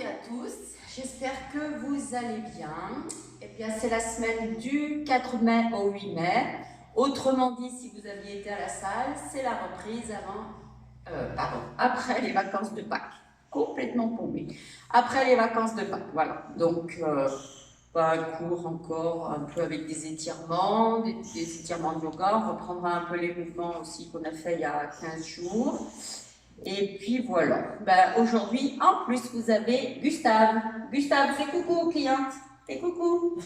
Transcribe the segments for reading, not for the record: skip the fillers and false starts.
et à tous, j'espère que vous allez bien. Eh bien, c'est la semaine du 4 mai au 8 mai. Autrement dit, si vous aviez été à la salle, c'est la reprise après les vacances de Pâques. Complètement paumé. Après les vacances de Pâques, voilà. Donc, un cours encore un peu avec des étirements, des étirements de yoga. On reprendra un peu les mouvements aussi qu'on a fait il y a 15 jours. Et puis voilà. Aujourd'hui, en plus, vous avez Gustave. Gustave, fais coucou aux clientes. Fais coucou.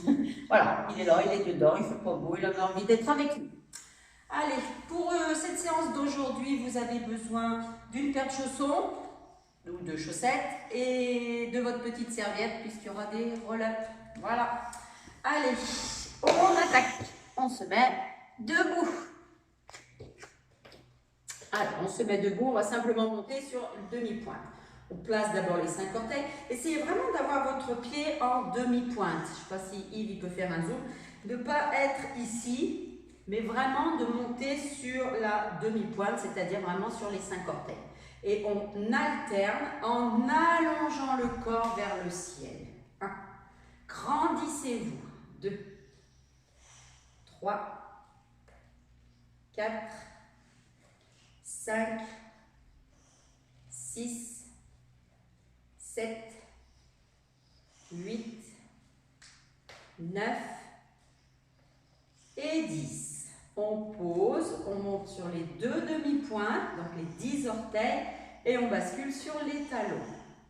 Voilà, il est là, il est dedans, il fait pas beau, il avait envie d'être avec nous. Allez, pour cette séance d'aujourd'hui, vous avez besoin d'une paire de chaussons ou de chaussettes et de votre petite serviette puisqu'il y aura des roll-up. Voilà. Allez, on attaque. On se met debout. Alors, on se met debout, on va simplement monter sur une demi-pointe. On place d'abord les 5 orteils. Essayez vraiment d'avoir votre pied en demi-pointe. Je ne sais pas si Yves il peut faire un zoom. De ne pas être ici, mais vraiment de monter sur la demi-pointe, c'est-à-dire vraiment sur les 5 orteils. Et on alterne en allongeant le corps vers le ciel. 1. Grandissez-vous. 2. 3. 4. 5, 6, 7, 8, 9 et 10. On pose, on monte sur les 2 demi-pointes, donc les 10 orteils, et on bascule sur les talons.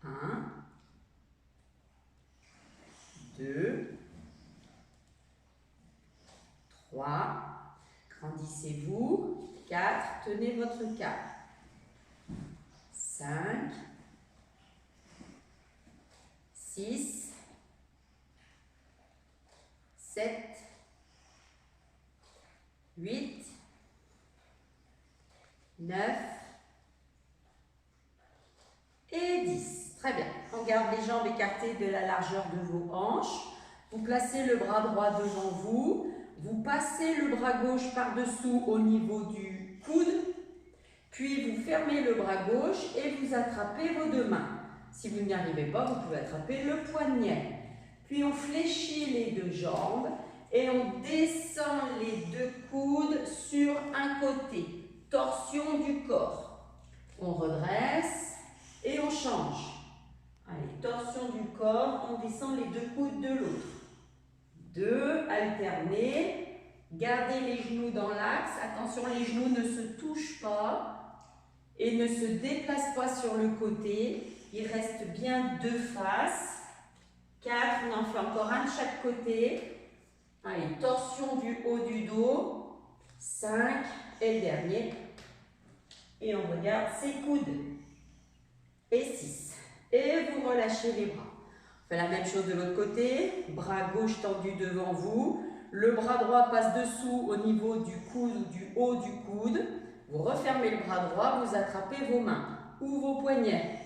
1, 2, 3, grandissez-vous. 4, tenez votre cap. 5, 6, 7, 8, 9 et 10. Très bien. On garde les jambes écartées de la largeur de vos hanches. Vous placez le bras droit devant vous. Vous passez le bras gauche par-dessous au niveau du coude, puis vous fermez le bras gauche et vous attrapez vos 2 mains. Si vous n'y arrivez pas, vous pouvez attraper le poignet. Puis on fléchit les 2 jambes et on descend les 2 coudes sur un côté. Torsion du corps. On redresse et on change. Allez, torsion du corps, on descend les 2 coudes de l'autre. 2, alternez, gardez les genoux dans l'axe, attention les genoux ne se touchent pas et ne se déplacent pas sur le côté, il reste bien 2 faces. 4, on en fait encore un de chaque côté. Allez, torsion du haut du dos. 5 et le dernier. Et on regarde ses coudes. Et 6. Et vous relâchez les bras. On fait la même chose de l'autre côté, bras gauche tendu devant vous, le bras droit passe dessous au niveau du coude ou du haut du coude, vous refermez le bras droit, vous attrapez vos mains ou vos poignets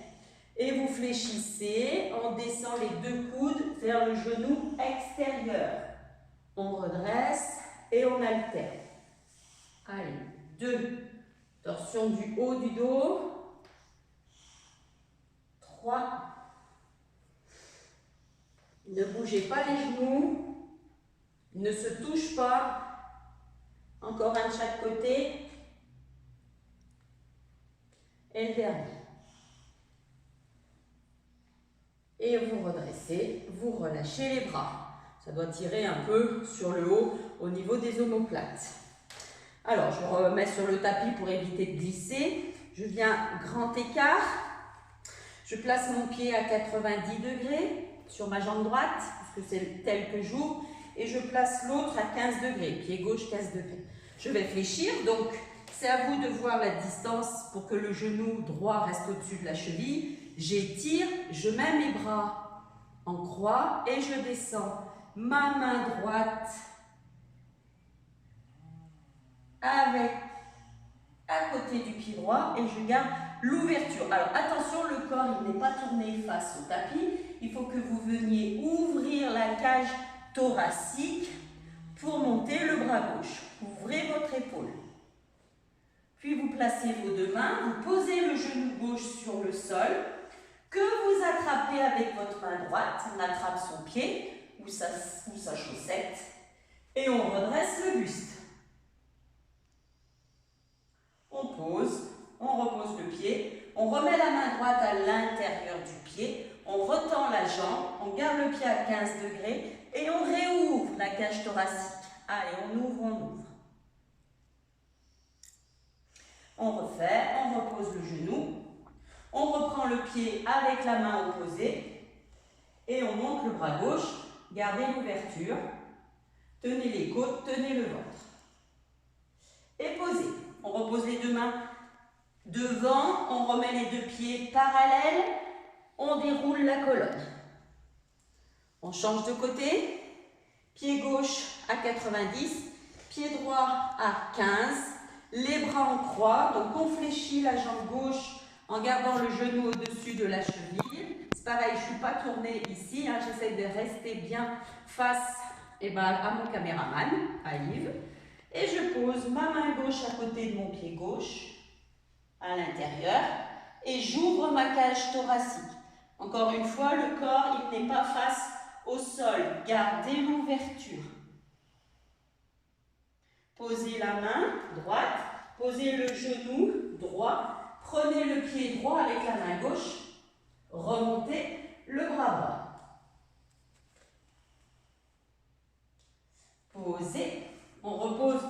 et vous fléchissez, on descend les 2 coudes vers le genou extérieur, on redresse et on alterne. Allez, 2, torsion du haut du dos, 3, ne bougez pas les genoux, ne se touchez pas, encore un de chaque côté, et le dernier. Et vous redressez, vous relâchez les bras. Ça doit tirer un peu sur le haut au niveau des omoplates. Alors, je remets sur le tapis pour éviter de glisser. Je viens grand écart. Je place mon pied à 90 degrés. Sur ma jambe droite, puisque c'est tel que j'ouvre, et je place l'autre à 15 degrés, pied gauche 15 degrés. Je vais fléchir, donc c'est à vous de voir la distance pour que le genou droit reste au-dessus de la cheville. J'étire, je mets mes bras en croix et je descends ma main droite avec à côté du pied droit et je garde l'ouverture. Alors attention, le corps il n'est pas tourné face au tapis. Il faut que vous veniez ouvrir la cage thoracique pour monter le bras gauche. Ouvrez votre épaule. Puis vous placez vos 2 mains, vous posez le genou gauche sur le sol. que vous attrapez avec votre main droite. On attrape son pied ou sa chaussette et on redresse le buste. On pose, on repose le pied, on remet la main droite à l'intérieur du pied, on retend la jambe, on garde le pied à 15 degrés et on réouvre la cage thoracique. Allez, on ouvre, on ouvre. On refait, on repose le genou, on reprend le pied avec la main opposée et on monte le bras gauche, gardez l'ouverture, tenez les côtes, tenez le ventre. Et posez. On repose les deux mains devant, on remet les deux pieds parallèles, on déroule la colonne. On change de côté, pied gauche à 90, pied droit à 15, les bras en croix, donc on fléchit la jambe gauche en gardant le genou au-dessus de la cheville. C'est pareil, je ne suis pas tournée ici, hein, j'essaie de rester bien face à mon caméraman, à Yves. Et je pose ma main gauche à côté de mon pied gauche, à l'intérieur, et j'ouvre ma cage thoracique. Encore une fois, le corps, il n'est pas face au sol. Gardez l'ouverture. Posez la main droite, posez le genou droit, prenez le pied droit avec la main gauche, remontez le bras droit. Posez. On repose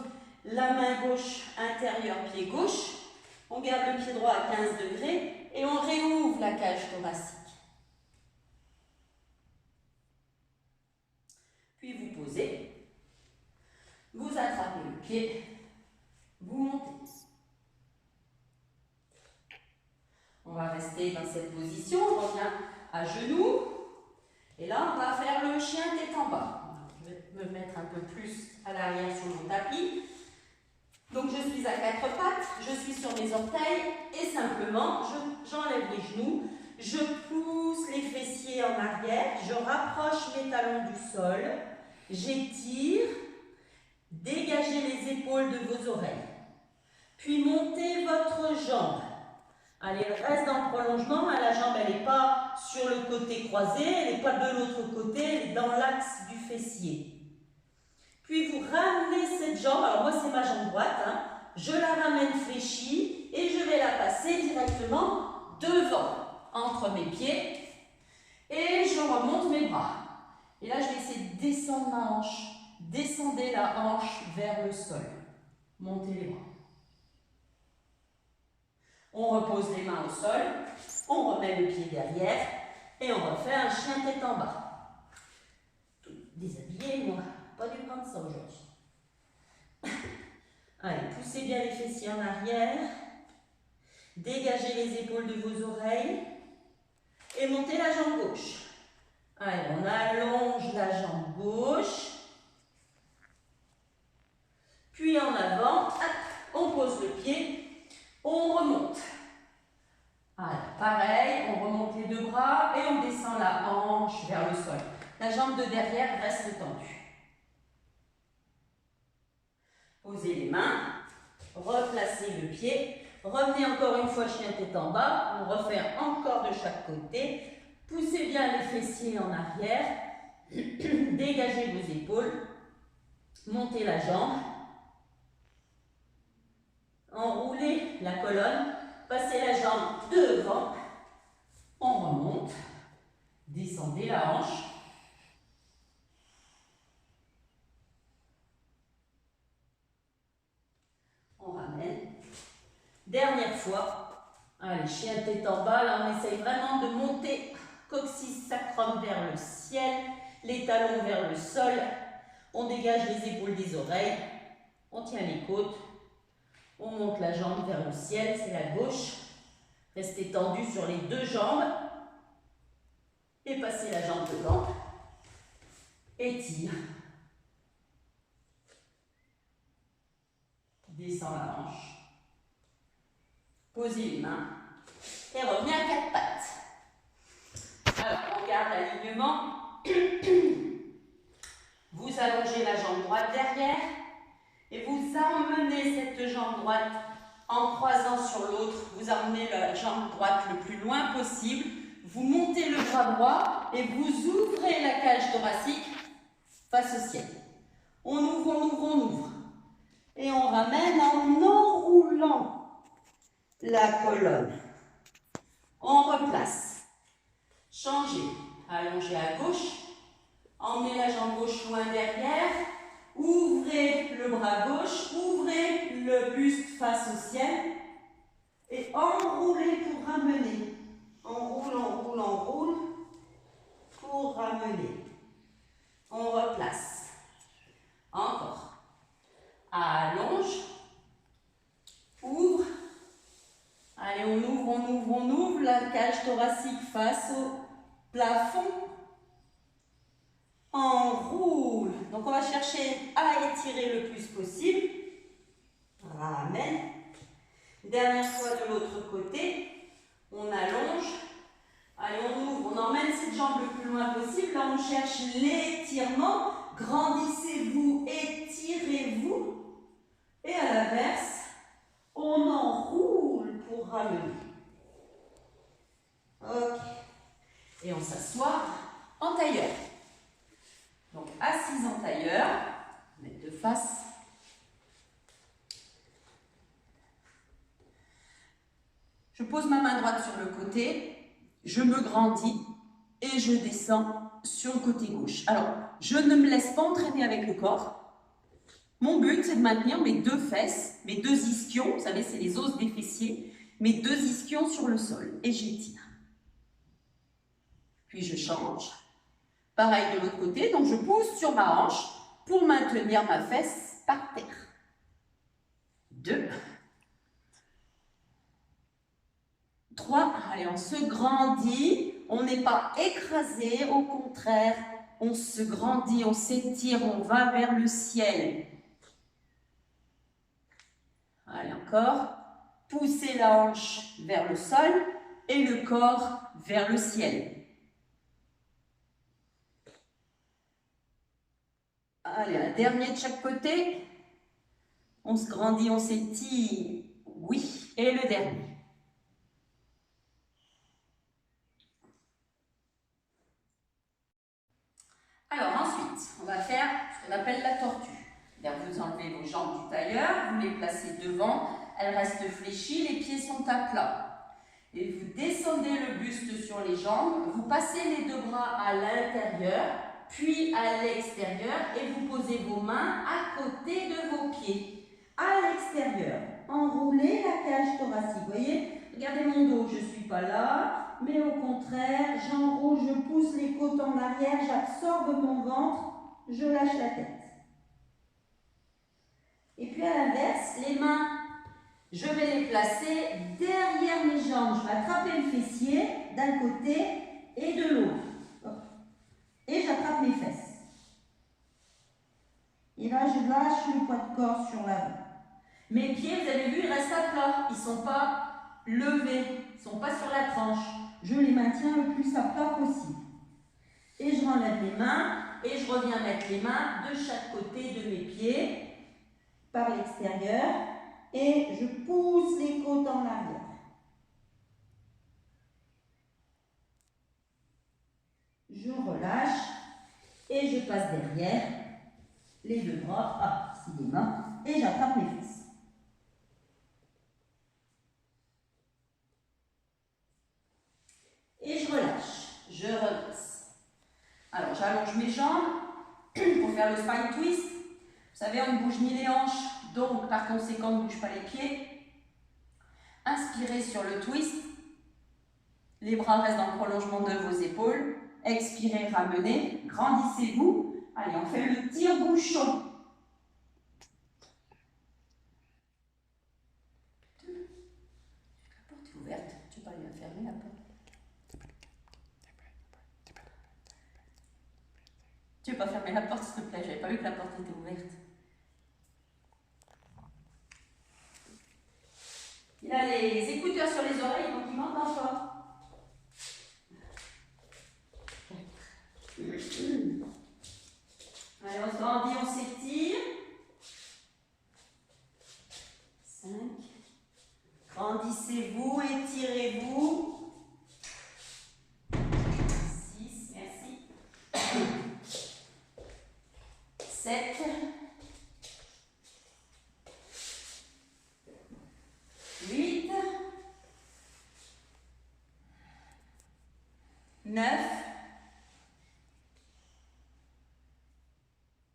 la main gauche intérieure, pied gauche. On garde le pied droit à 15 degrés et on réouvre la cage thoracique. Puis vous posez. Vous attrapez le pied. Vous montez. On va rester dans cette position. On revient à genoux. Et là, on va faire le chien tête en bas. Je vais me mettre un peu plus à l'arrière sur mon tapis. Donc je suis à quatre pattes, je suis sur mes orteils et simplement j'enlève les genoux, je pousse les fessiers en arrière, je rapproche mes talons du sol, j'étire, dégagez les épaules de vos oreilles. Puis montez votre jambe. Allez, elle reste dans le prolongement, la jambe elle n'est pas sur le côté croisé, elle n'est pas de l'autre côté, elle est dans l'axe du fessier. Puis vous ramenez cette jambe, alors moi c'est ma jambe droite, hein, je la ramène fléchie et je vais la passer directement devant, entre mes pieds et je remonte mes bras. Et là je vais essayer de descendre ma hanche, descendez la hanche vers le sol, montez les bras. On repose les mains au sol, on remet le pied derrière et on refait un chien tête en bas. Tout déshabillé, moi. Pas dû prendre ça aujourd'hui. Allez, poussez bien les fessiers en arrière. Dégagez les épaules de vos oreilles. Et montez la jambe gauche. Allez, on allonge la jambe gauche. Puis en avant, hop, on pose le pied. On remonte. Allez, pareil, on remonte les deux bras et on descend la hanche vers le sol. La jambe de derrière reste tendue. Posez les mains, replacez le pied, revenez encore une fois chien tête en bas, on refait encore de chaque côté, poussez bien les fessiers en arrière, dégagez vos épaules, montez la jambe, enroulez la colonne, passez la jambe devant, on remonte, descendez la hanche. On ramène. Dernière fois. Allez, chien tête en bas. Là, on essaye vraiment de monter coccyx sacrum vers le ciel, les talons vers le sol. On dégage les épaules des oreilles. On tient les côtes. On monte la jambe vers le ciel, c'est la gauche. Restez tendu sur les deux jambes. Et passez la jambe devant. Étire. Descends la hanche. Posez les mains. Et revenez à quatre pattes. Alors, on garde l'alignement. Vous allongez la jambe droite derrière. Et vous emmenez cette jambe droite en croisant sur l'autre. Vous emmenez la jambe droite le plus loin possible. Vous montez le bras droit et vous ouvrez la cage thoracique face au ciel. On ouvre, on ouvre, on ouvre. Et on ramène en enroulant la colonne. On replace. Changez. Allongez à gauche. Emmenez la jambe gauche loin derrière. Ouvrez le bras gauche. Ouvrez le buste face au ciel. Et enroulez pour ramener. Enroule, enroule, enroule. Pour ramener. On replace. Encore. Allonge. Ouvre. Allez, on ouvre, on ouvre, on ouvre. La cage thoracique face au plafond. Enroule. Donc, on va chercher à étirer le plus possible. Ramène. Dernière fois de l'autre côté. On allonge. Allez, on ouvre. On emmène cette jambe le plus loin possible. Là, on cherche l'étirement. Grandissez-vous, étirez-vous. Et à l'inverse, on enroule pour ramener. Ok. Et on s'assoit en tailleur. Donc, assise en tailleur, mettre de face. Je pose ma main droite sur le côté, je me grandis et je descends sur le côté gauche. Alors, je ne me laisse pas entraîner avec le corps. Mon but, c'est de maintenir mes deux fesses, mes deux ischions, vous savez, c'est les os des fessiers, mes deux ischions sur le sol. Et j'étire. Puis je change. Pareil de l'autre côté, donc je pousse sur ma hanche pour maintenir ma fesse par terre. 2. 3. Allez, on se grandit. On n'est pas écrasé, au contraire, on se grandit, on s'étire, on va vers le ciel. Allez, encore. Poussez la hanche vers le sol et le corps vers le ciel. Allez, un dernier de chaque côté. On se grandit, on s'étire. Oui. Et le dernier. Alors ensuite, on va faire ce qu'on appelle la tortue. Vous enlevez vos jambes du tailleur, vous les placez devant, elles restent fléchies, les pieds sont à plat. Et vous descendez le buste sur les jambes, vous passez les deux bras à l'intérieur, puis à l'extérieur, et vous posez vos mains à côté de vos pieds. À l'extérieur, enroulez la cage thoracique, vous voyez? Regardez mon dos, je ne suis pas là, mais au contraire, j'enroule, je pousse les côtes en arrière, j'absorbe mon ventre, je lâche la tête. Et puis à l'inverse, les mains, je vais les placer derrière mes jambes. Je vais attraper le fessier d'un côté et de l'autre. Et j'attrape mes fesses. Et là, je lâche le poids de corps sur l'avant. Mes pieds, vous avez vu, ils restent à plat. Ils ne sont pas levés, ils ne sont pas sur la tranche. Je les maintiens le plus à plat possible. Et je renlève les mains et je reviens mettre les mains de chaque côté de mes pieds par l'extérieur et je pousse les côtes en arrière. Je relâche et je passe derrière les deux bras, les mains, et j'attrape mes fesses. Et je relâche, je redresse. Alors j'allonge mes jambes pour faire le spine twist. Vous savez, on ne bouge ni les hanches, donc par conséquent, on ne bouge pas les pieds. Inspirez sur le twist. Les bras restent dans le prolongement de vos épaules. Expirez, ramenez. Grandissez-vous. Allez, on fait le tire-bouchon. La porte est ouverte. Tu peux bien fermer la porte. Tu peux pas fermer la porte, s'il te plaît. J'avais pas vu que la porte était ouverte. Il a les écouteurs sur les oreilles, donc il m'entend pas. Allez, on se grandit, on s'étire. 5. Grandissez-vous, étirez-vous. 9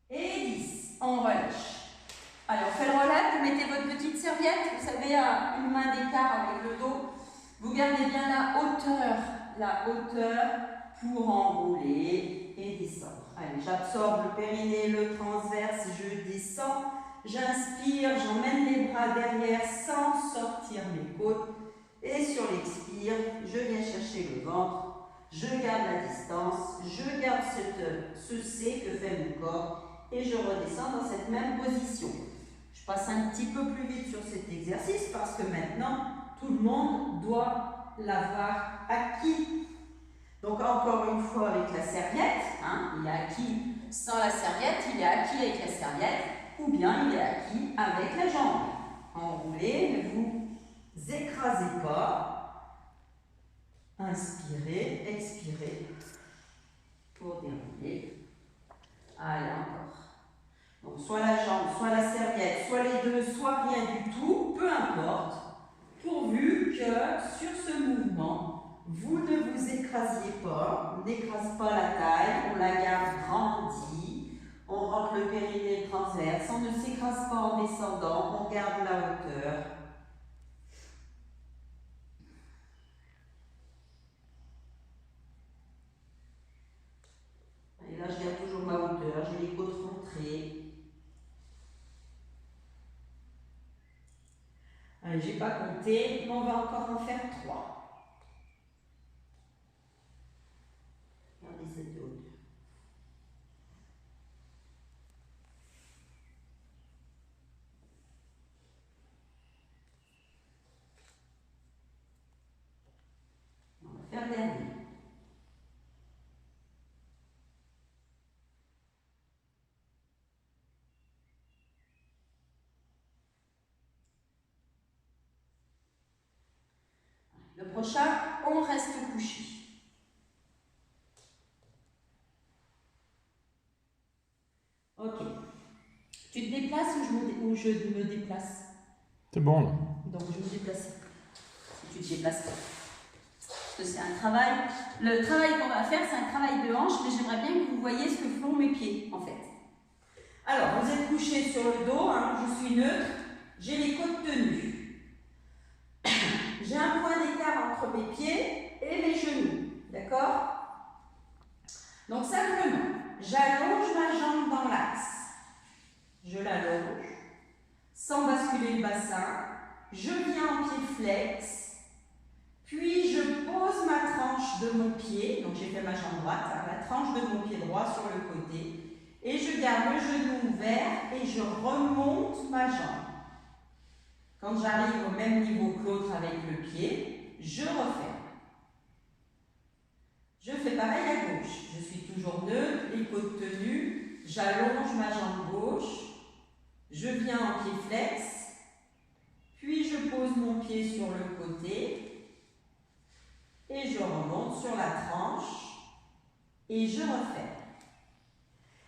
et 10. On relâche. Allez, on fait le relais. Vous mettez votre petite serviette. Vous savez, à une main d'écart avec le dos. Vous gardez bien la hauteur pour enrouler et descendre. Allez, j'absorbe le périnée, le transverse, je descends. J'inspire, j'emmène les bras derrière sans sortir mes côtes. Et sur l'expire, je viens chercher le ventre. Je garde la distance. Je garde ce C que fait mon corps. Et je redescends dans cette même position. Je passe un petit peu plus vite sur cet exercice parce que maintenant, tout le monde doit l'avoir acquis. Donc encore une fois avec la serviette, il est acquis sans la serviette, il est acquis avec la serviette, ou bien il est acquis avec la jambe. Enroulez, ne vous écrasez pas. Inspirez, expirez pour dérouler. Allez, encore. Donc soit la jambe, soit la serviette, soit les deux, soit rien du tout, peu importe, pourvu que sur ce mouvement, vous ne vous écrasiez pas, on n'écrase pas la taille, on la garde grandie, on rentre le périnée transverse, on ne s'écrase pas en descendant, on garde la hauteur. Et là, je garde toujours ma hauteur, j'ai les côtes rentrées. Allez, je n'ai pas compté, mais on va encore en faire 3. Regardez cette hauteur. On va faire le dernier. Le prochain, on reste couché. Ok. Tu te déplaces ou je me déplace? C'est bon là. Donc je me déplace. Si tu te déplaces pas. Parce que c'est un travail. Le travail qu'on va faire, c'est un travail de hanche, mais j'aimerais bien que vous voyez ce que font mes pieds, en fait. Alors, vous êtes couché sur le dos, je suis neutre, j'ai les côtes tenues. J'ai un point d'écart entre mes pieds et mes genoux, d'accord? Donc simplement, j'allonge ma jambe dans l'axe. Je l'allonge, sans basculer le bassin. Je viens en pied flex, puis je pose ma tranche de mon pied, donc j'ai fait ma jambe droite, la tranche de mon pied droit sur le côté, et je garde le genou ouvert et je remonte ma jambe. Quand j'arrive au même niveau que l'autre avec le pied, je referme. Je fais pareil à gauche. Je suis toujours neutre, les côtes tenues, j'allonge ma jambe gauche, je viens en pied flex, puis je pose mon pied sur le côté et je remonte sur la tranche et je referme.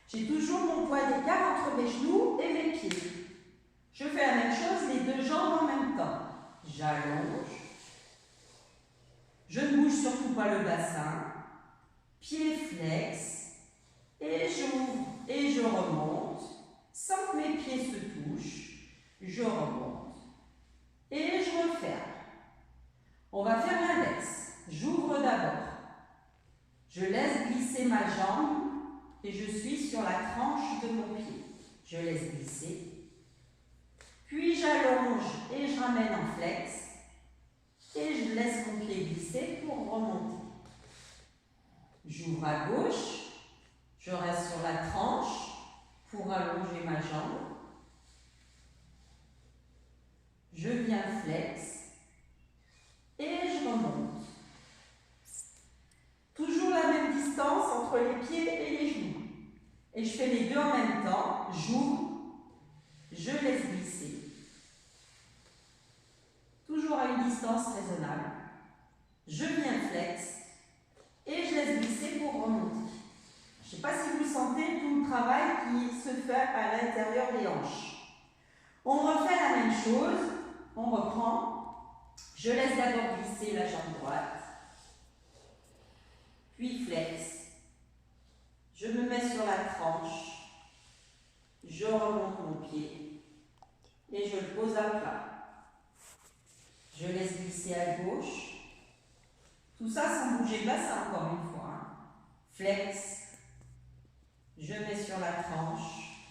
J'ai toujours mon point d'écart entre mes genoux et mes pieds. Je fais la même chose, les deux jambes en même temps. J'allonge. Je ne bouge surtout pas le bassin. Pied flex. Et j'ouvre et je remonte. Sans que mes pieds se touchent. Je remonte. Et je referme. On va faire l'inverse. J'ouvre d'abord. Je laisse glisser ma jambe et je suis sur la tranche de mon pied. Je laisse glisser. Puis j'allonge et je ramène en flex et je laisse mon pied glisser pour remonter. J'ouvre à gauche, je reste sur la tranche pour allonger ma jambe. Je viens flex et je remonte. Toujours la même distance entre les pieds et les genoux. Et je fais les deux en même temps. J'ouvre, je laisse glisser. Toujours à une distance raisonnable. Je viens flex et je laisse glisser pour remonter. Je ne sais pas si vous sentez tout le travail qui se fait à l'intérieur des hanches. On refait la même chose. On reprend. Je laisse d'abord glisser la jambe droite. puis flex. Je me mets sur la tranche, je remonte mon pied et je le pose à plat. Je laisse glisser à gauche. Tout ça sans bouger le bassin encore une fois. Hein. Flex. Je mets sur la tranche.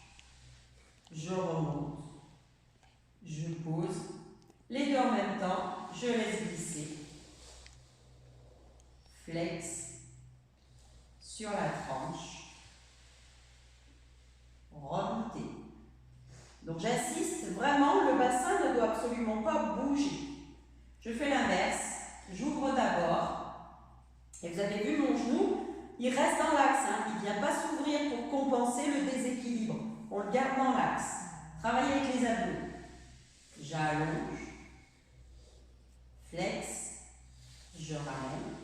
Je remonte. Je pose. Les deux en même temps. Je laisse glisser. Flex. Sur la tranche. Remonter. Donc j'insiste, vraiment, le bassin ne doit absolument pas bouger. Je fais l'inverse. J'ouvre d'abord. Et vous avez vu mon genou, il reste dans l'axe. Hein. Il ne vient pas s'ouvrir pour compenser le déséquilibre. On le garde dans l'axe. Travaillez avec les abdos. J'allonge. Flex. Je ramène.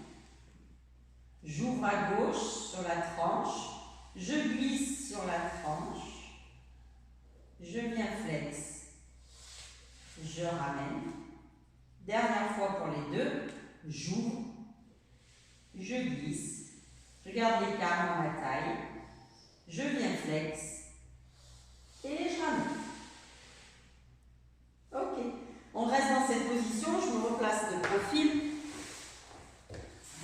J'ouvre à gauche sur la tranche. Je glisse sur la tranche. Je viens flex. Je ramène. Dernière fois pour les deux. J'ouvre. Je glisse. Je garde l'écart dans ma taille. Je viens flex. Et je ramène. Ok. On reste dans cette position. Je me replace de profil.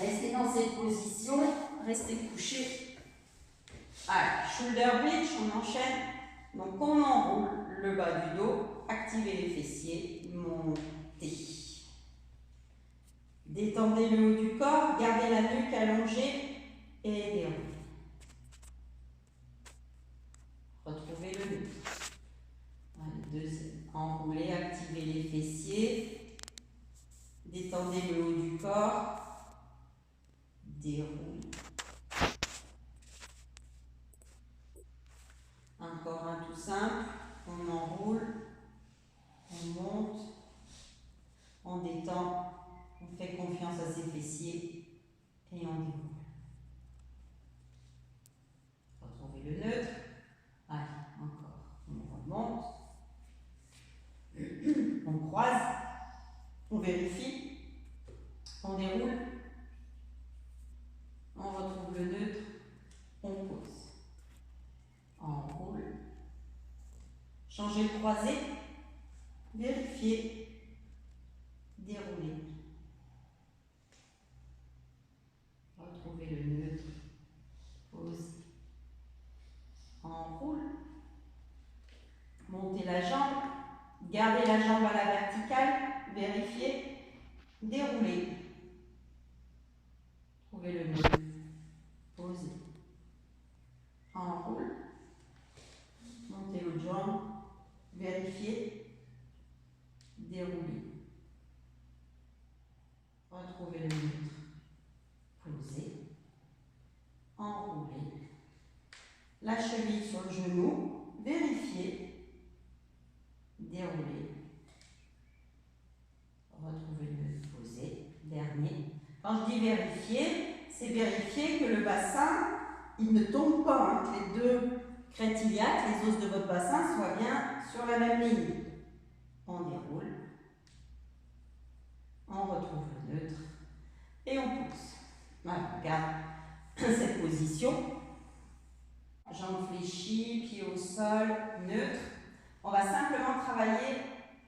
Restez dans cette position. Restez couché. Allez, shoulder bridge, on enchaîne. Donc on enroule le bas du dos. Activez les fessiers. Montez. Détendez le haut du corps. Gardez la nuque allongée. Et déroulez. Retrouvez le nœud. Deuxième. Enroulez, activez les fessiers. Détendez le haut du corps. Déroulez. Encore un tout simple. On enroule. On monte. On détend. On fait confiance à ses fessiers. Et on déroule. Retrouvez le neutre. Allez, encore. On remonte. On croise. On vérifie. On déroule. On retrouve le neutre. On pose. On roule. Changez le croisé. Vérifiez. Déroulez. Retrouvez le neutre. Pose. On roule. Montez la jambe. Gardez la jambe à la verticale. Vérifiez. Déroulez. Trouvez le neutre. Posez. Enroule. Montez l'autre jambe. Vérifiez. Déroulez. Retrouvez le neutre. Posez. Enroulez. La cheville sur le genou. Vérifiez. Déroulez. Retrouvez le neutre. Posez. Dernier. Quand je dis vérifier, c'est vérifier que le bassin, il ne tombe pas, hein, que les deux crêtes iliaques, les os de votre bassin, soient bien sur la même ligne. On déroule. On retrouve le neutre. Et on pousse. Voilà, on garde cette position. Jambes fléchies, pieds au sol, neutre. On va simplement travailler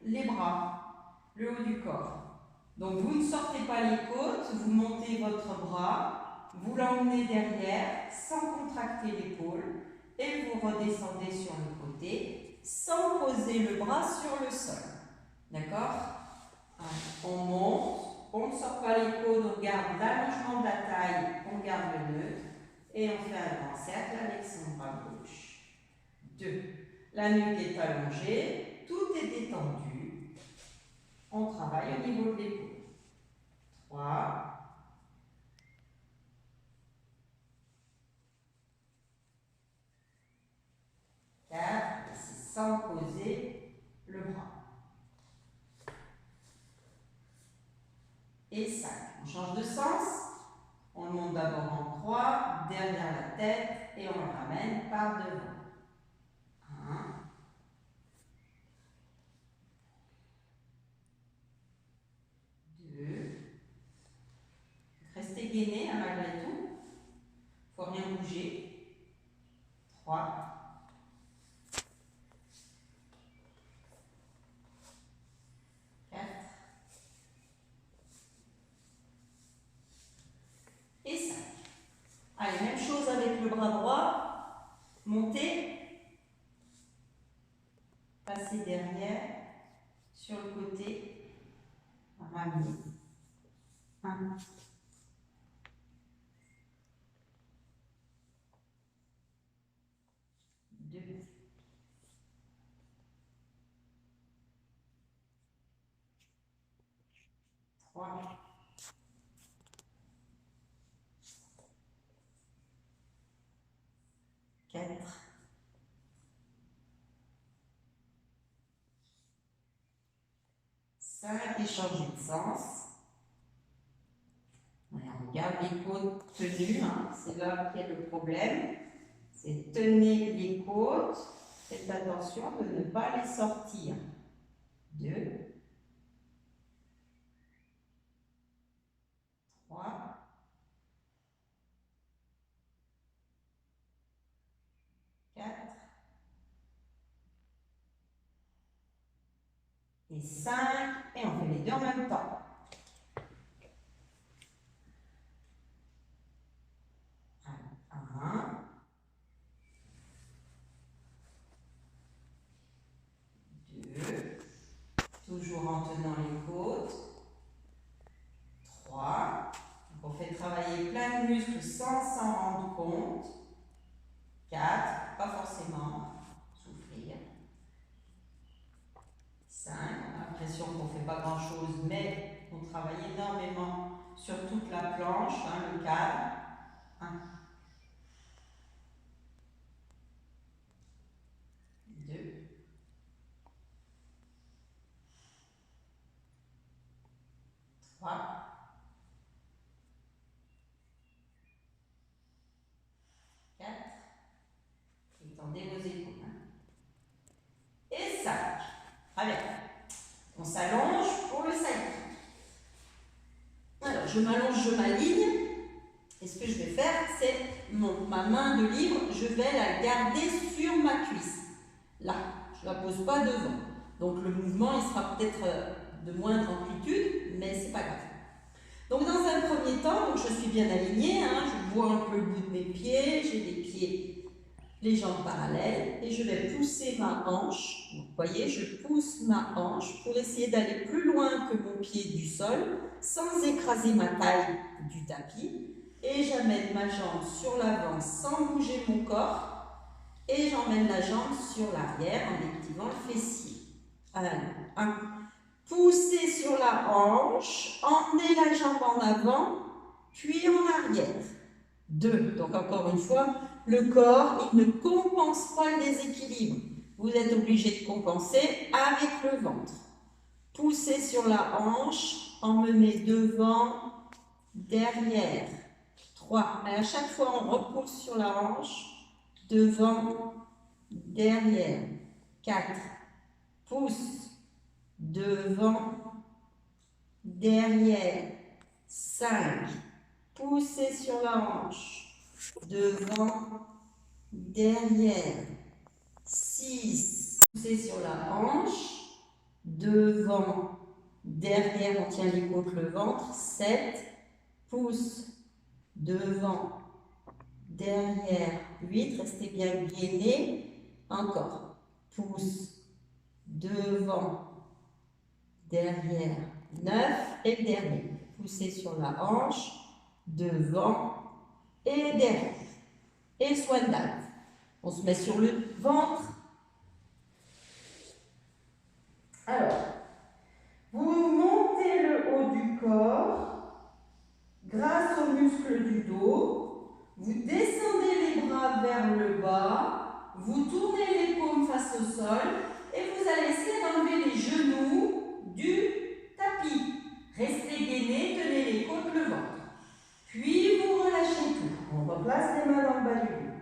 les bras, le haut du corps. Donc vous ne sortez pas les côtes, vous montez votre bras, vous l'emmenez derrière sans contracter l'épaule et vous redescendez sur le côté sans poser le bras sur le sol. D'accord? On monte, on ne sort pas les côtes, on garde l'allongement de la taille, on garde le neutre et on fait un grand cercle avec son bras gauche. 2. La nuque est allongée, tout est détendu. On travaille au niveau de l'épaule. 3. 4. C'est sans poser le bras. Et 5. On change de sens. On le monte d'abord en croix, derrière la tête, et on le ramène par devant. 1. 2. Restez gainé hein, malgré tout. encore bien bouger. 3. 4. Et 5. Allez, même chose avec le bras droit. Montez. Passez derrière. Sur le côté. Ramenez. 1. 2. 3. 4. 5. Et changez de sens. On garde les côtes tenues, hein. C'est là qu'il y a le problème. C'est tenez les côtes. Faites attention de ne pas les sortir. 2. 3. 4. Et 5. Et on fait les deux en même temps. 1. 2. Toujours en tenant les côtes. 3. Donc on fait travailler plein de muscles sans s'en rendre compte. 4. Pas forcément. Souffrir. 5. On a l'impression qu'on ne fait pas grand chose, mais on travaille énormément sur toute la planche, hein, le cadre. 1. 2. 3. 4. Étendez vos épaules. Et 5. Allez, on s'allonge pour le side. Alors, je m'allonge, je m'aligne. Et ce que je vais faire, c'est ma main de libre, je vais la garder sur ma cuisse. Là, je ne la pose pas devant. Donc le mouvement, il sera peut-être de moindre amplitude, mais c'est pas grave. Donc dans un premier temps, donc je suis bien alignée, hein, je vois un peu le bout de mes pieds, j'ai les pieds, les jambes parallèles, et je vais pousser ma hanche. Vous voyez, je pousse ma hanche pour essayer d'aller plus loin que mon pied du sol, sans écraser ma taille du tapis. Et j'amène ma jambe sur l'avant sans bouger mon corps. Et j'emmène la jambe sur l'arrière en activant le fessier. Alors, 1. Poussez sur la hanche, emmenez la jambe en avant, puis en arrière. 2. Donc encore une fois, le corps, il ne compense pas le déséquilibre. Vous êtes obligé de compenser avec le ventre. Poussez sur la hanche, emmenez devant, derrière. 3. À chaque fois, on repousse sur la hanche, devant, derrière. 4. Pousse, devant, derrière. 5. Poussez sur la hanche, devant, derrière. 6. Poussez sur la hanche, devant, derrière, on tient les côtes, le ventre. 7. Pousse, devant, derrière. 8. Restez bien gainés. Encore. Pousse, devant, derrière. 9. Et le dernier. Poussez sur la hanche, devant et derrière. Et swan dive. On se met sur le ventre. Alors, vous montez le haut du corps grâce aux muscles du dos. Vous descendez les bras vers le bas. Vous tournez les paumes face au sol. Et vous allez essayer d'enlever les genoux du tapis. Restez gainés, tenez les côtes, le ventre. Puis vous relâchez tout. On replace les mains dans le bas du dos.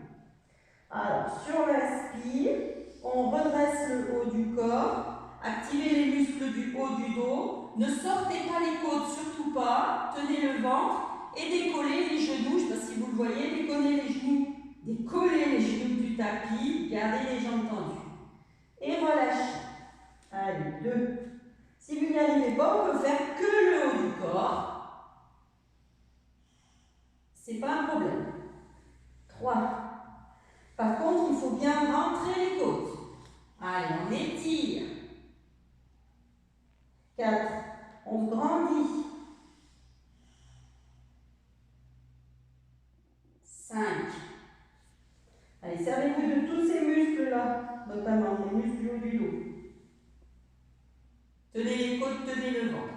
Alors, sur l'inspire, on redresse le haut du corps. Activez les muscles du haut du dos. Ne sortez pas les côtes, surtout pas. Tenez le ventre et décollez les genoux. Je ne sais pas si vous le voyez, décoller les genoux du tapis, gardez les jambes tendues. Et relâchez. Allez, 2. Si vous n'y arrivez pas, on peut faire que le haut du corps. C'est pas un problème. 3. Par contre, il faut bien rentrer les côtes. Allez, on étire. 4. On grandit. 5. Allez, servez-vous de tous ces muscles-là, notamment les muscles du haut du dos. Tenez les côtes, tenez le ventre.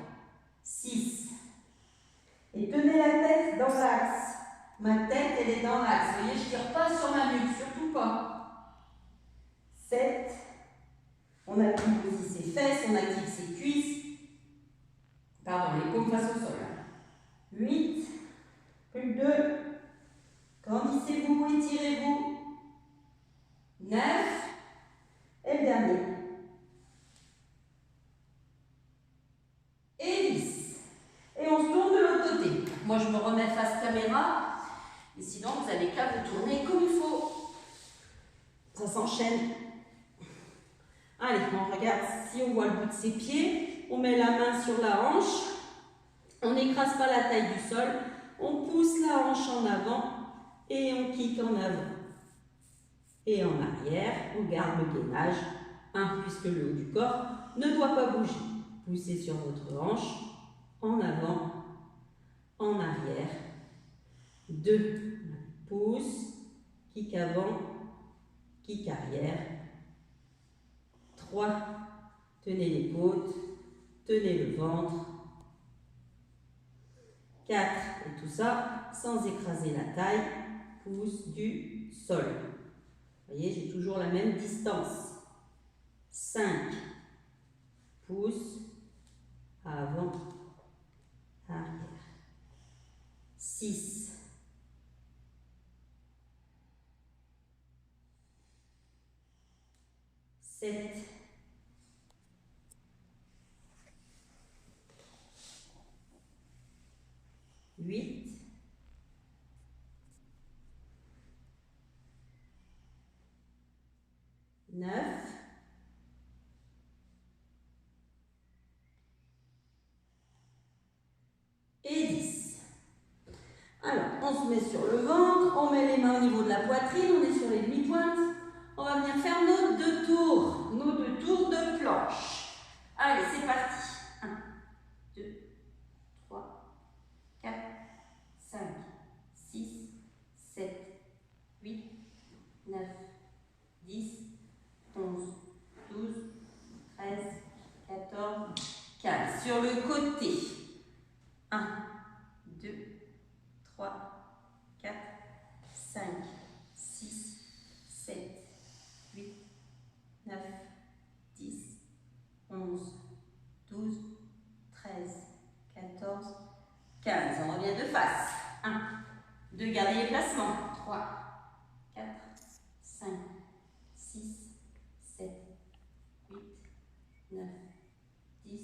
6. Et tenez la tête dans l'axe. Ma tête, elle est dans l'axe. Vous voyez, je ne tire pas sur ma nuque, surtout pas. 7. On active aussi ses fesses, on active ses cuisses. Pardon, les paumes face au sol. 8. Plus que 2. Grandissez-vous, étirez-vous. 9. Et le dernier. Et 10. Et on se tourne de l'autre côté. Moi, je me remets face caméra. Et sinon, vous n'avez qu'à vous tourner comme il faut. Ça s'enchaîne. Allez, on regarde si on voit le bout de ses pieds. On met la main sur la hanche. On n'écrase pas la taille du sol. On pousse la hanche en avant et on kick en avant. Et en arrière, on garde le gainage, puisque le haut du corps ne doit pas bouger. Poussez sur votre hanche, en avant, en arrière. 2, pousse, kick avant, kick arrière. 3, tenez les côtes, tenez le ventre. 4, et tout ça sans écraser la taille, pouce du sol. Vous voyez, j'ai toujours la même distance. 5, pouce, avant, arrière. 6, 7, 8, 9, et 10. Alors, on se met sur le ventre, on met les mains au niveau de la poitrine, on est sur les demi-pointes. On va venir faire nos 2 tours de planche. Allez, c'est parti. 1, 2, 3, 4, 5, 6, 7, 8, 9, 10, 11, 12, 13, 14, 15. Sur le côté. 1, 2, 3, 4, 5, 6, 7, 8, 9, 10, 11, 12, 13, 14, 15. On revient de face. 1, 2, gardez les placements. 3, 4, 5, 6, 7, 8, 9, 10,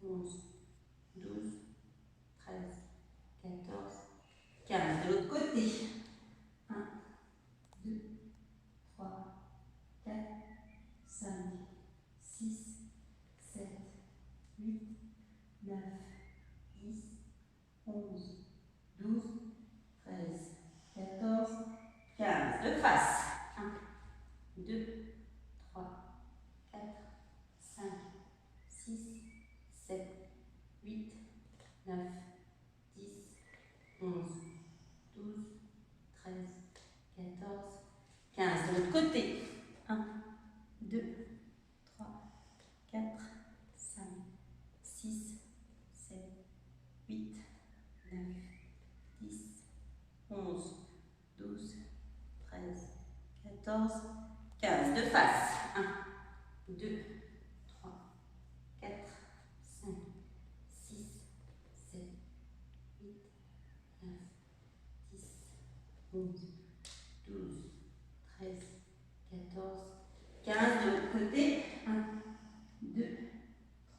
11, 12, 13, 14, 15. De l'autre côté. 1, 2, 3, 4, 5, 6, 7, 8, 9, 10, 11, 12, 13, 14, 15. De face. 1, 2, 3, 4, 5, 6, 7, 8, 9, 10, 11, 12, 13, 14, 15. De l'autre côté. 1, 2, 3, 4, 5, 6, 7, 8, 9, 10, 11, 12, 13, 14, 15. De face. 1, 2, 3, 4, 5, 6, 7, 8, 9, 10, 11, 12, 13, 14, 15. De l'autre côté. 1, 2,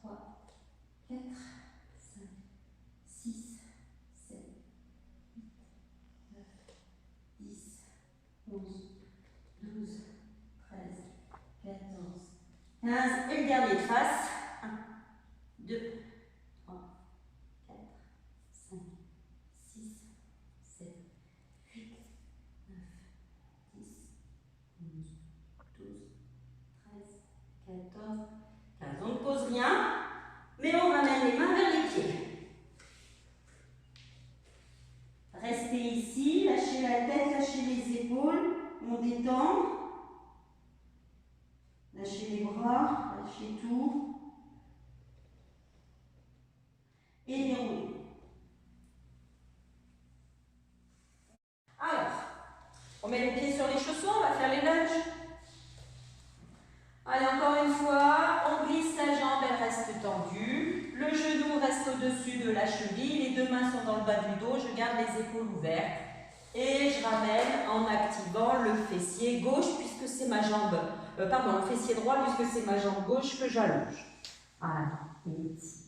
3, 4, 5, 6, 7, 8, 9, le dernier de face. 1, 2, 3, 4, 5, 6, 7, 8, 9, 10, 11, 12, 13, 14, 15. On ne pose rien, mais on ramène les mains vers les pieds. Restez ici, lâchez la tête, lâchez les épaules, on détend. Lâchez les bras, lâchez tout. Et déroulez. Alors, on met les pieds sur les chaussons, on va faire les lunges. Allez, encore une fois, on glisse la jambe, elle reste tendue. Le genou reste au-dessus de la cheville, les deux mains sont dans le bas du dos, je garde les épaules ouvertes. Et je ramène en activant le fessier gauche, puisque c'est ma jambe, le fessier droit, puisque c'est ma jambe gauche que j'allonge. Voilà, ici.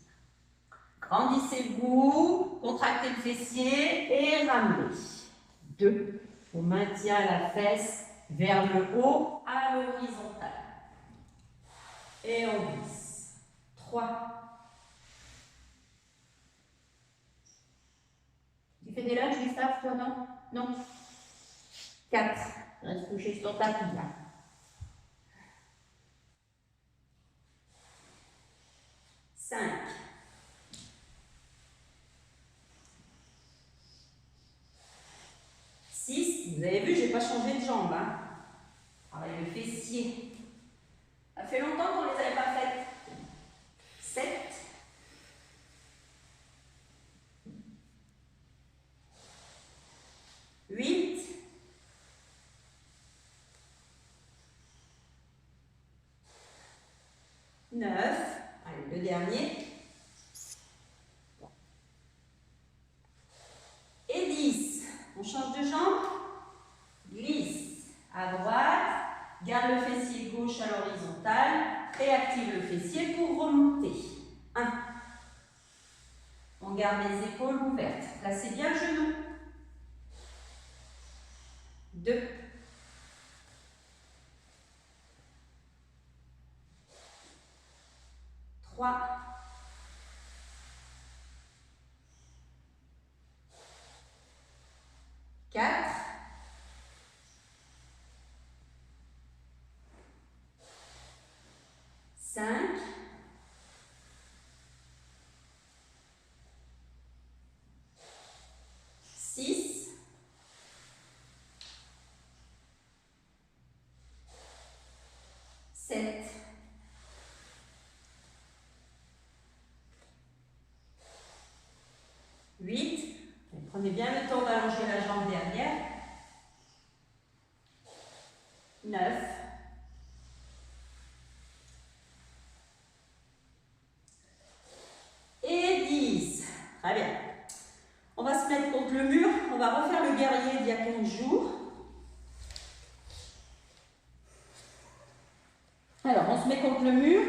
Grandissez-vous, contractez le fessier et ramenez. 2. On maintient la fesse vers le haut à l'horizontale. Et on glisse. 3. Tu fais des lunges, Gustave, toi, non? Non. 4. Reste couché sur ta pile. 5. 6. Vous avez vu, je n'ai pas changé de jambe. Hein. Avec le fessier. Ça fait longtemps qu'on ne les avait pas faites. 7. 8. 9. Allez, le dernier. Et 10. On change de jambe. Glisse à droite. Garde le fessier gauche à l'horizontale. Et active le fessier pour remonter. 1. On garde les épaules ouvertes. Placez bien le genou. 2. 3. 4. 5. 6. 7. 8. Prenez bien le temps d'allonger la jambe derrière. 9. Et 10. Très bien. On va se mettre contre le mur. On va refaire le guerrier d'il y a 15 jours. Alors, on se met contre le mur.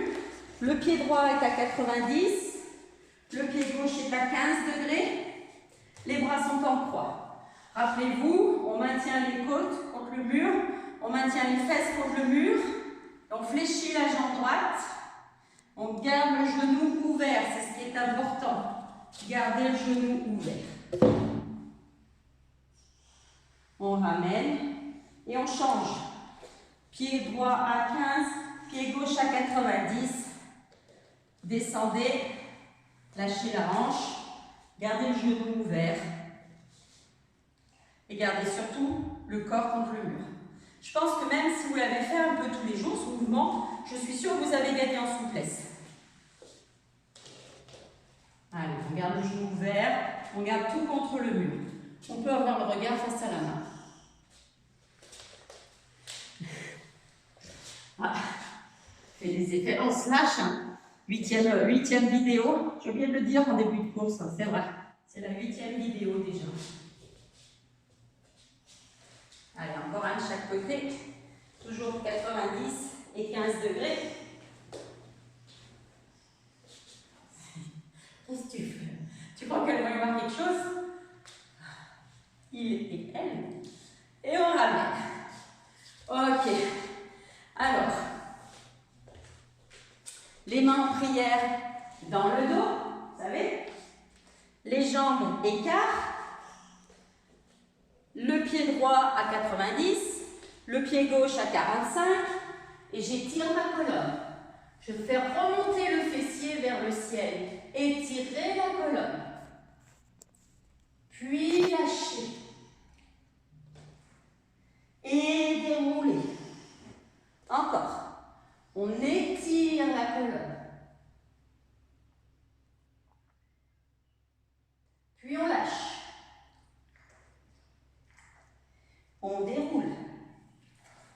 Le pied droit est à 90. Le pied gauche est à 15 degrés. Les bras sont en croix. Rappelez-vous, on maintient les côtes contre le mur. On maintient les fesses contre le mur. On fléchit la jambe droite. On garde le genou ouvert. C'est ce qui est important. Gardez le genou ouvert. On ramène et on change. Pied droit à 15, pied gauche à 90. Descendez, lâchez la hanche, gardez le genou ouvert et gardez surtout le corps contre le mur. Je pense que même si vous l'avez fait un peu tous les jours, ce mouvement, je suis sûre que vous avez gagné en souplesse. Allez, on garde le genou ouvert, on garde tout contre le mur. On peut avoir le regard face à la main. Ah, fait des effets, on se lâche. Hein. Huitième vidéo, j'ai oublié de le dire en début de course, hein, c'est vrai. C'est la 8e vidéo déjà. Allez, encore un de chaque côté. Toujours 90 et 15 degrés. Qu'est-ce que tu fais? Tu crois qu'elle va y voir quelque chose? Il et elle. Et on ramène. Ok. Alors, en prière dans le dos, vous savez. Les jambes écartent. Le pied droit à 90, le pied gauche à 45 et j'étire ma colonne. Je fais remonter le fessier vers le ciel, étirer la colonne, puis lâcher et dérouler. Encore, on étire la colonne, puis on lâche. On déroule.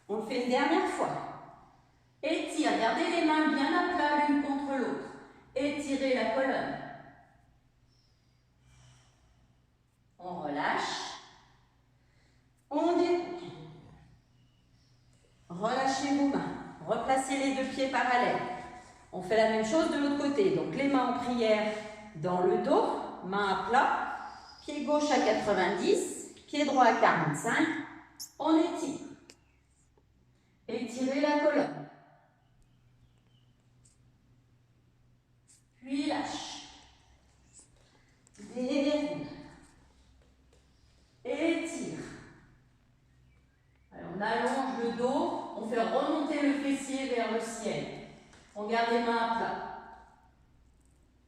On le fait une dernière fois. Étire, gardez les mains bien à plat l'une contre l'autre. Étirez la colonne. On relâche. On déroule. Relâchez vos mains. Replacez les deux pieds parallèles. On fait la même chose de l'autre côté. Donc les mains en prière dans le dos, main à plat, pied gauche à 90, pied droit à 45. On étire. Étirez la colonne. Puis lâche. Déroule. Étire. Alors on allonge le dos, on fait remonter le fessier vers le ciel. On garde les mains à plat.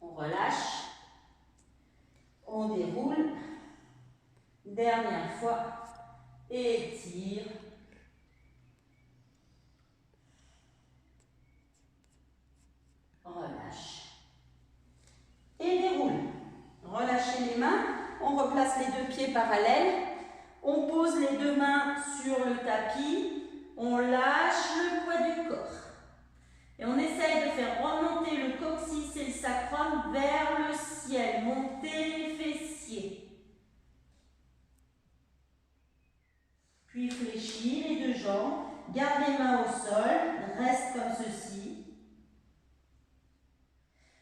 On relâche. On déroule. Dernière fois. Étire. Relâche. Et déroule. Relâchez les mains. On replace les deux pieds parallèles. On pose les deux mains sur le tapis. On lâche le poids du corps. Et on essaye de faire remonter le coccyx et le sacrum vers le ciel. Monter les fessiers. Puis fléchis les deux jambes. Garde les mains au sol. Reste comme ceci.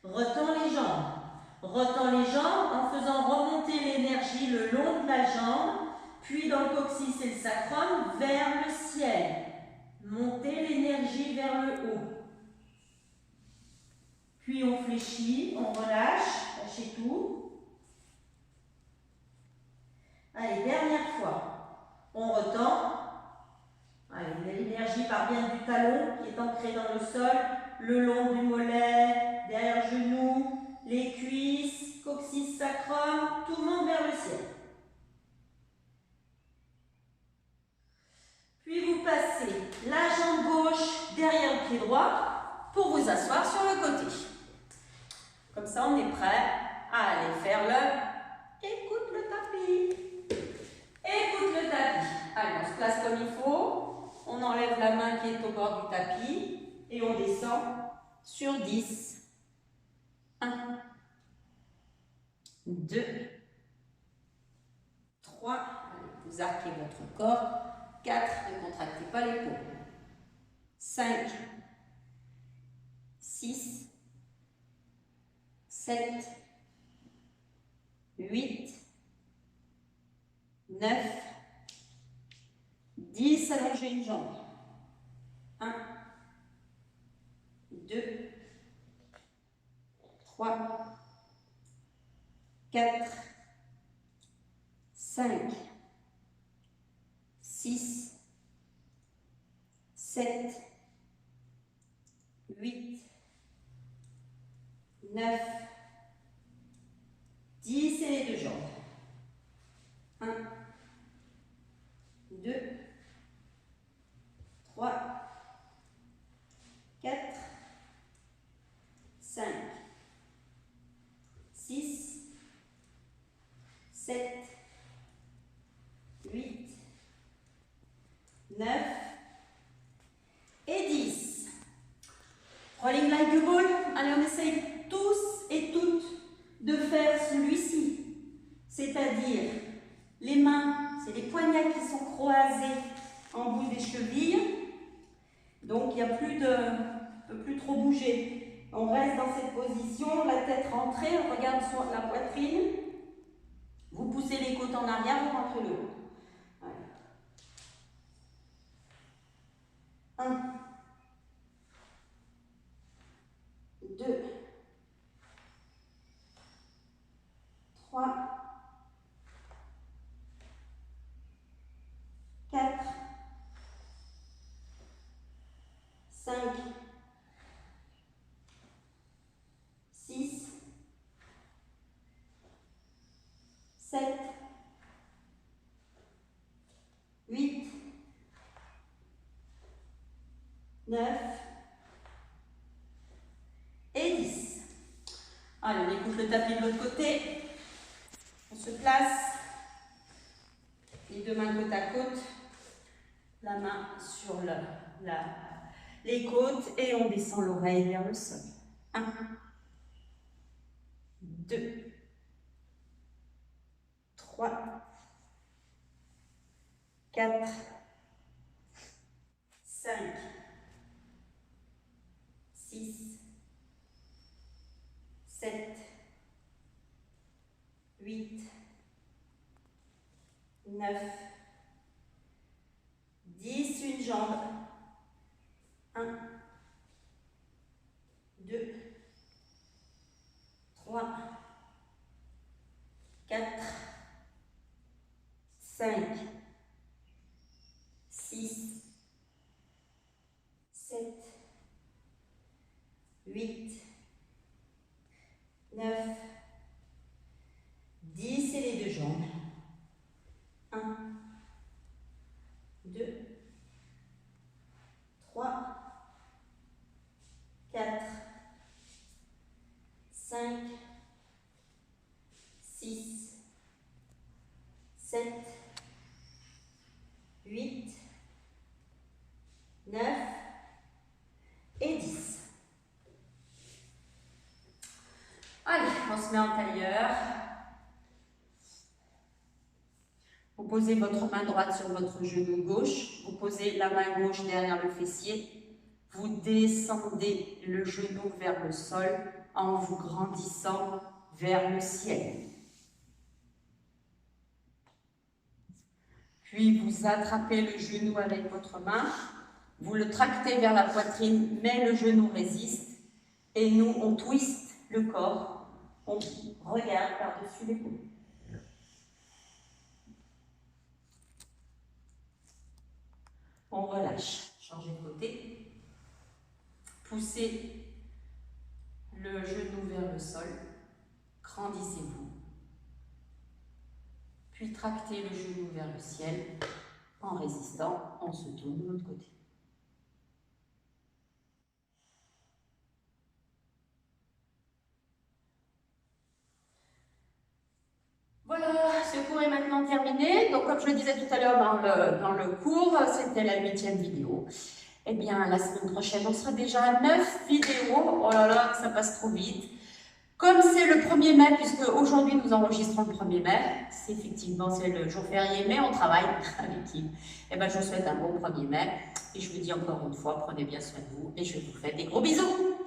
Retends les jambes. Retends les jambes en faisant remonter l'énergie le long de la jambe, puis dans le coccyx et le sacrum vers le ciel. Montez l'énergie vers le haut. Puis on fléchit, on relâche, lâchez tout. Allez, dernière fois. On retend. Allez, l'énergie part bien du talon qui est ancré dans le sol, le long du mollet, derrière le genou, les cuisses, coccyx, sacrum, tout monte vers le ciel. Puis vous passez la jambe gauche derrière le pied droit pour vous asseoir sur le côté. Comme ça, on est prêt à aller faire le écoute le tapis. Écoute le tapis. Allez, on se place comme il faut. On enlève la main qui est au bord du tapis et on descend sur 10. 1, 2, 3. Allez, vous arquez votre corps. 4, ne contractez pas l'épaule. 5, 6, 7, 8, 9, 10, allongez une jambe. 1, 2, 3, 4, 5, 6, 7, 8, 9, 10 et les deux jambes. 1, 2, 3, 4, 5, 6, 7, 8, 9 et 10. Rolling like a ball. Allez, on essaye tous et toutes de faire celui-ci. C'est-à-dire, les mains, c'est les poignets qui sont croisés en bout des chevilles. Donc, il ne peut plus trop bouger. On reste dans cette position, la tête rentrée, on regarde sur la poitrine. Vous poussez les côtes en arrière, vous rentrez le haut. 1, 2, 9 et 10. Allez, on écoute le tapis de l'autre côté. On se place. Les deux mains côte à côte. La main sur les côtes et on descend l'oreille vers le sol. 1, 2, 3, 4, 5, 6, 7, 8, 9, 10, une jambe. 1, 2, 3, 4, 5, 6, 7, 8, 9, 10 et les deux jambes. 1, 2, 3, 4, 5, 6, 7, 8, 9 et 10. Allez, on se met en tailleur. Vous posez votre main droite sur votre genou gauche. Vous posez la main gauche derrière le fessier. Vous descendez le genou vers le sol en vous grandissant vers le ciel. Puis vous attrapez le genou avec votre main. Vous le tractez vers la poitrine, mais le genou résiste. Et nous, on twiste le corps. On regarde par-dessus l'épaule. On relâche. Changez de côté. Poussez le genou vers le sol. Grandissez-vous. Puis tractez le genou vers le ciel. En résistant, on se tourne de l'autre côté. Voilà, ce cours est maintenant terminé. Donc, comme je le disais tout à l'heure dans le cours, c'était la 8e vidéo. Eh bien, la semaine prochaine, on sera déjà à 9 vidéos. Oh là là, ça passe trop vite. Comme c'est le 1er mai, puisque aujourd'hui nous enregistrons le 1er mai, c'est effectivement le jour férié, mais on travaille avec qui. Eh bien, je vous souhaite un bon 1er mai. Et je vous dis encore une fois, prenez bien soin de vous et je vous fais des gros bisous.